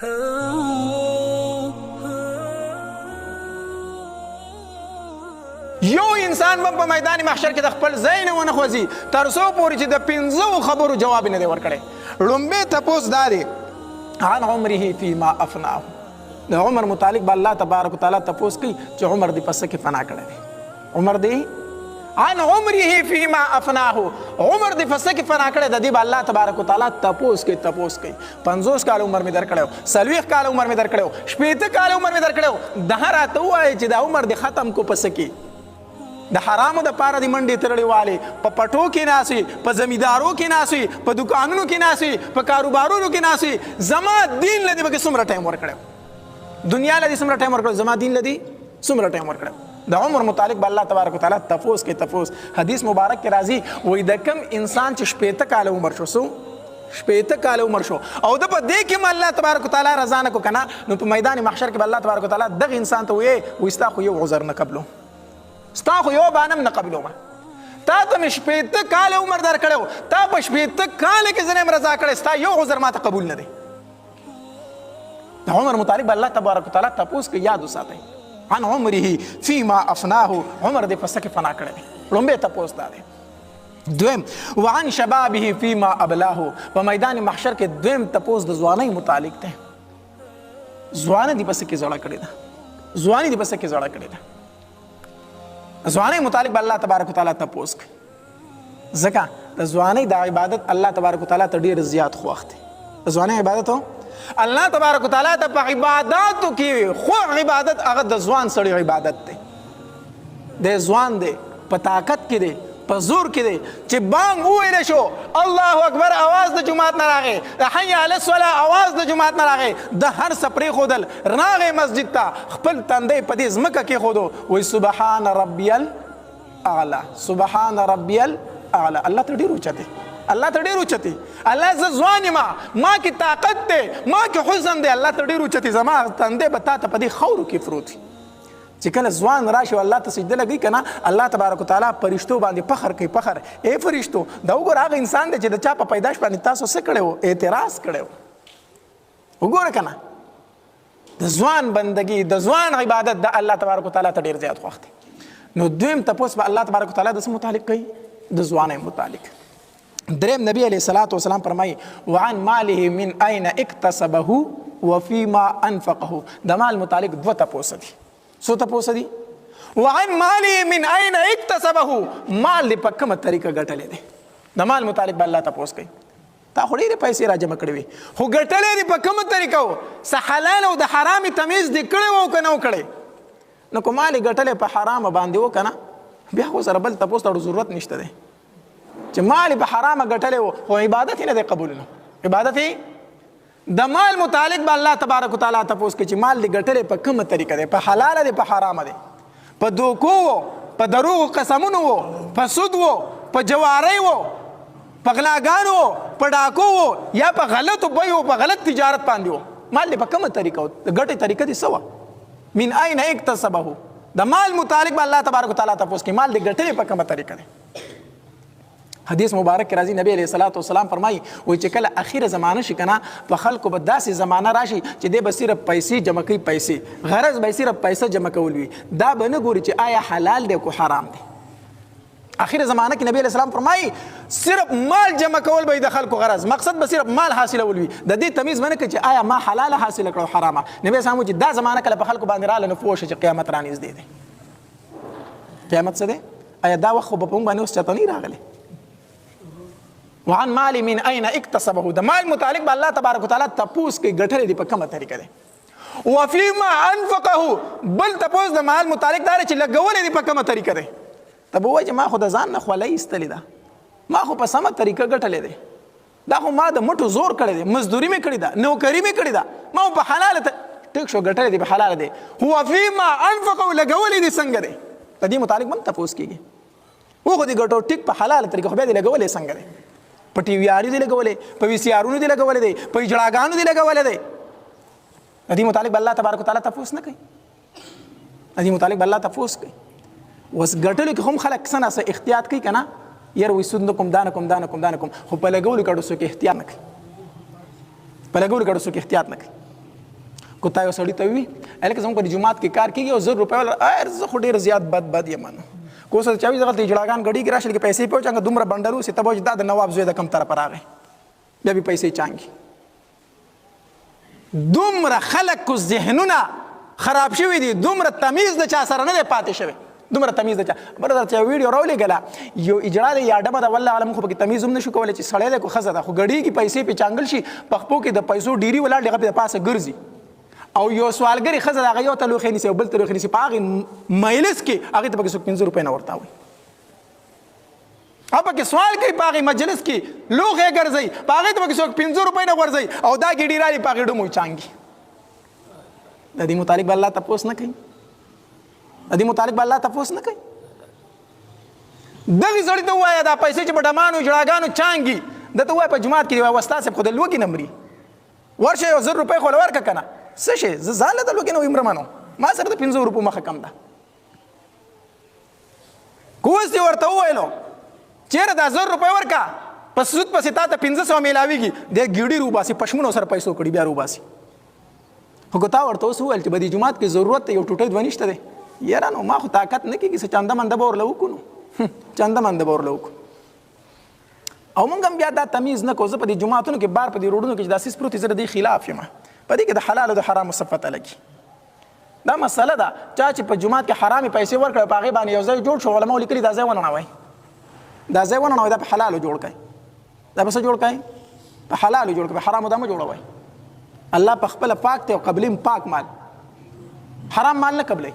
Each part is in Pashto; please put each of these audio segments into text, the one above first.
یو انسان به په میدان محشر کې د خپل ځای نه ونه خوځي تر څو پورې چې د 5 خبرو جواب نه دی ورکړی. لومبی تپوس دا دی عن عمره فيما افناه، د عمر متعلق به الله تبارک وتعالی تپوس کوي چې عمر دې په څه کې فنا کړی دی. عمر دې عن عمره فيما افناه، عمر دې په څه کې فنا کړی دی به الله تبارک وتعالی تپوس کوي. 50 کال عمر مې درکړی، 40 کال عمر مې درکړی، 80 کال عمر مې درکړی، دغه راته ووایي چې دا عمر دې ختم کو په څه کې؟ د حرامو د پاره د منډې تړلې والي په پټو کې ناسي، په زمیندارو کې ناسي، په دکانونو کې ناسي، په کاروبارونو کې ناسي. زما دین لدی به څومره ټایم ورکړو، دنیا لدی څومره ټایم ورکړو، زما دین لدی څومره ټایم ورکړو. د عمر متعلق به الله تبارک وتعالی تفوس کې تفوس. حدیث مبارک کې راځي وایي د کم انسان چې 80 کال عمر شو، 80 کال عمر شو او د په دې کې الله تبارک وتعالی رضا نه کو کنه، نو په میدان محشر کې الله تبارک وتعالی دغه انسان ته وایي وستا خو یو عذر نه قبلو، ستا خو یو بانم نه قبلو، ما تا ته مې 80 کال عمر درکړو، تا په 80 کال کې زنه رضا کړې، ستا یو عذر ما ته قبول نه دی. د عمر متعلق به الله تبارک وتعالی تپوس کې یاد وساتئ عن عمره فيما افناه، عمر دې په څه کې فنا کړی دی. لومبی تپوس دا دی. دویم وعن شبابه فيما ابلاه، په میدان محشر کې دویم تپوس د ځوانۍ متعلق دی. ځواني دې په څه کې زړه کړې ده، ځواني دې په څه کې زړه کړې ده. ځوانۍ متعلق به الله تبارک وتعالی تپوس کوي، ځکه د ځوانۍ د عبادت الله تبارک وتعالی ته ډېر زیات خوښ دی. د ځوانۍ عبادت الله تبارک وتعالی ته په عباداتو کې خو عبادت هغه د ځوان سړي عبادت دی. د ځوان دی په طاقت کې دی، په زور کې دی چې بانګ وویل شو الله اکبر اواز د جماعت نه راغی، د حي علی الصلاه اواز د جماعت نه راغی، د هر څه پرېښودل راغی مسجد ته، خپل تندی په دې ځمکه کېښودو، وایي سبحان ربي الاعلی، سبحان ربي الاعلی. الله ته ډېر اوچت دی، الله ته ډېر اوچت دی. الله زه ځوان یم، ما کې طاقت دی، ما کې حزن دی، الله ته ډېر اوچت دی. زما تندی به تا ته په دې خاورو کې پروت وي. چې کله ځوان راشي او الله ته سجده لګوي که نه، الله تبارک وتعالی فرشتو باندې فخر کوي. فخر ای فرشتو دا وګوره هغه انسان دی چې د چا په پیدایش باندې تاسو څه کړی وو، اعتراض کړی وو. وګوره که نه د ځوان بندګي د ځوان عبادت د الله تبارک وتعالی ته ډېر زیات خوښ دی. نو دویم تپوس به الله تبارک وتعالی د څه متعلق کوي؟ د ځوانۍ متعلق. دریم نبی علیه الصلاة والسلام فرمایي وعن ماله من اين اکتسبه وفيما انفقه. د مال متعلق دوه تپوس دي. څو تپوس دي؟ وعن ماله من اين اکتسبه، مال دې په کومه طریقه ګټلی دی. د مال متعلق به الله تپوس کوي تا خو ډېرې پیسې را جمع کړې وي، خو ګټلی دې په کومه طریقه و، څه حلال او د حرامې تمیز دې کړی و او که نه و کړی. نو که مال یې ګټلی په حرامه باندې و که نه، بیا خو سره بل تپوس ته ضرورت نشته دی. چې مال په حرامه ګټلی و خو عبادت یې نه دی قبول، نو عبادت یې د مال متعلق به الله تبارک وتعالی تپوس کوي چې مال دې ګټلی په کومه طریقه دی، په حلاله دی په حرامه دی، په دوکو و، په دروغو قسمونو و، په سود و، په جوارۍ و، په غلاګانو و، په ډاکو و، یا په غلطو بیو په غلط تجارت باندې و. مال دې په کومه طریقه و، د ګټې طریقه دې څه وه؟ من اين اکتسبه، د مال متعلق به الله تبارک وتعالی تپوس کوي مال دې ګټلی په کومه طریقه دی. حدیث مبارک کې راځي نبی علیه الصلاة والسلام فرمایي وایي چې کله اخیره زمانه شي که نه، په خلکو به داسې زمانه راشي چې دی به صرف پیسې جمع کوي، پیسې غرض به صرف پیسه جمع کول وي، دا به نه ګوري چې آیا حلال دی که حرام دی. اخیره زمانه کې نبی علیه السلام فرمایي صرف مال جمع کول به د خلکو غرض، مقصد به صرف مال حاصلول وي، د دې تمیز به نه کوي چې آیا ما حلاله حاصله کړه او حرامه. نبی السلام وایي چې دا زمانه کله په خلکو باندې راغله نو پوه شه چې قیامت رانږدې دی. قیامت څه دی؟ آیا دا وخت خو به په موږ باندې اوس چاته نه راغلی؟ وعن مال من اين اکتسبه، د مال متعلق به الله تبارک وتعالی تپوس کوي ګټلی دی په کومه طریقه دی. وفيما انفقه، بل تپوس د مال متعلق دا دی چې لګولی دی په کومه طریقه دی. ته به ووایي چې ما خو د ځان نه خولۍ ایستلې ده، ما خو په سمه طریقه ګټلی دی، دا خو ما د مټو زور کړی دی، مزدوري مې کړې ده، نوکري مې کړې ده، ما په حلاله ټیک شو ګټلی دی په حلاله دی. وفيما انفقه، لګولی دی څنګه دی، په دې متعلق هم تپوس کېږي. وخو دې ګټو ټیک په حلاله طریقه، خو بیا دې لګولی څنګه دی؟ په ټي وي آرو دې لګولی، په وي سي آرونو دې لګولی دی، په اجړاګانو دې لګولی دی. د دې متعلق به الله تبارک وتعالی تپوس نه کوي، د دې متعلق به الله تپوس کوي. اوس ګټلو کې هم خلک څه نه څه احتیاط کوي که نه، یاره وایي سود نه کوم، دا نه کوم، دا نه کوم، دا نه کوم، خو په لګولو کړو څوک احتیاط نه کوي، په لګولو کړو څوک احتیاط نه کوي. کو تا یو سړی ته وي الکه زموږ په جماعت کې کار کېږي او 100 روپۍ والا زه خو ډېر زیات بد یم کو څه چاوي دغه جړاګان غړي کې راشل کې پیسې پوهچانګه دومره بندرو سي تبوج دا د نواب زوی د کم طرف راغی بیا به پیسې چانګي دومره خلک کو ذهنونه خراب شوي دي دومره تمیز د چا سره نه دی پاتې شوی دومره تمیز د چا بل درته ویډیو راولېږله یو اجرا دی یا ډبه ده والله عالم خو پکې تمیز هم نشو کولی چې سړی دی کو ښځه ده خو ګډېږي پیسې پې چانګل شي په خپو کې د پیسو ډیري ولاړ دی هغه پې د پاسه ګرځي او یو سوالګرې ښځه د هغه یو ته لوښی نیسي او بل ته لوښی نیسي په هغې مجلس کې هغې ته پکې څوک 500 روپۍ نه ورته وایي هغه پکې سوال کوي په هغې مجلس کې لوښی ګرځوي په هغې ته پکې څوک 500 روپۍ نه غورځوي او دا ګېډې رالي په هغې ډومو چانګي د دې متعلق به الله تپوس نه کوي د دې متعلق به الله تپوس نه کوي دغې سړي ته ووایه دا پیسې چې په ډمانو جړاګانو چانګي ده ته ووایه په جومات کې دی وایه استاد صاحب خو د لوږې نه مري ورشه یو 100 روپۍ خو له ورکړه که نه څه شی زه ځان له د لوږې نه ومرمنو ما سره د 500 روپو مخه کم ده که اوس دې ورته وویلو چېرې دا 100 روپۍ ورکړه په سود پسې تا ته 500 میلاویږي دی ګیډي روباسي پشمونو سره پیسو کړي بیا روباسي خو که تا ورته اوس وویل چې په دې جومات کې ضرورت دی یو ټوټۍ دوه نشته دی یاره نو ما خو طاقت نه کېږي څه چنده منده به ورله وکړو نو چنده منده به ورله وکړو او موږ هم بیا دا تمیز نه کوو زه په دې جوماتونو کې بار په دې روډونو کې چې دا سیس پروت زه د دې خلاف یم په دې کې د حلال او د حرامو څه پته لګي دا مسله ده چا چې په جومات کې حرامې پیسې ورکړه په هغې باندې یو ځای جوړ شو علماو لیکلي دا ځای ونړوئ دا ځای ونړوئ دا په حلالو جوړ کړئ دا په څه جوړ کړئ په حلالو جوړ کړئ په حرامو دا مه جوړوئ الله په خپله پاک دی او قبلیم پاک مال حرام مال نه قبلوي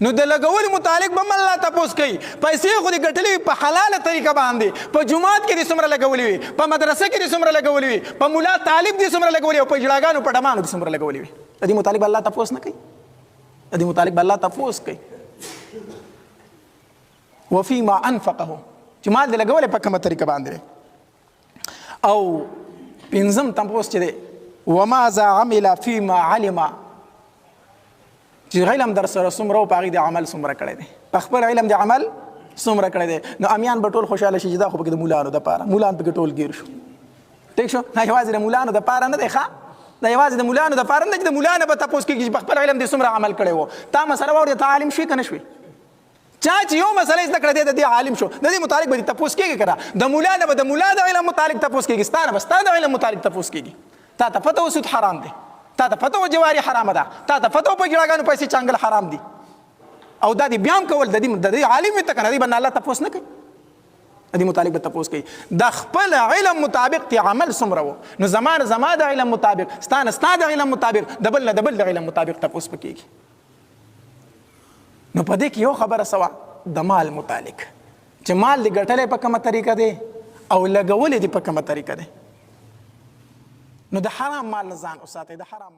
نو د لګولو متعلق به هم الله تپوس کوي پیسې خو دې ګټلې وي په حلاله طریقه باندې په جومات کې دې څومره لګولې وي په مدرسه کې دې څومره لګولې وي په ملا طالب دې څومره لګولې او په جړاګانو په ډمانو دې څومره لګولې وي د دې متعلق به الله تپوس نه کوي د دې متعلق به الله تپوس کوي وفيما انفقه چې مال دې لګولې په کومه طریقه باندې او پنځم تپوس چې دی وماذا عمل فيما علم چې علم در سره څومره و په هغې د عمل څومره کړی دی په خپل علم د عمل څومره کړی دی نو امیان به ټول خوشحاله شي چې دا خو پکې د مولانو دپاره مولان پکې ټول ګیر شو ټیک شو دا یوازې د مولانو دپاره نه دی ښه دا یوازې د مولانو دپاره نه دی چې د مولانه به تپوس کېږي چې په خپل علم دې څومره عمل کړی و تا مسله واورېده ته عالم شوې که نه شوې چا چې یو مسله زده کړه دی د دې عالم شو د دې متعلق به دې تپوس کېږي که نه د مولا نه به د مولا د علم متعلق تپوس کېږي ستا نه به ستا د علم متعلق تپوس کېږي تا ته پته و سود حرام دی تا ته پته و جواري حرامه ده تا ته پته و په ګړاګانو پیسې چانګل حرام دي او دا دې بیا هم کول د دې عالم وي ته که نه دی به نه الله تپوس نه کوي د دې متعلق به تپوس کوي د خپل علم مطابق تی عمل څومره و نو زما د علم مطابق ستا نه ستا د علم مطابق د بل نه د بل د علم مطابق تپوس به کېږي نو په دې کې یو خبره سوه د مال متعلق چې مال دې ګټلی په کومه طریقه دی او لګولی دې په کومه طریقه دی نو د حرام مال نه ځان وساتئ د حرام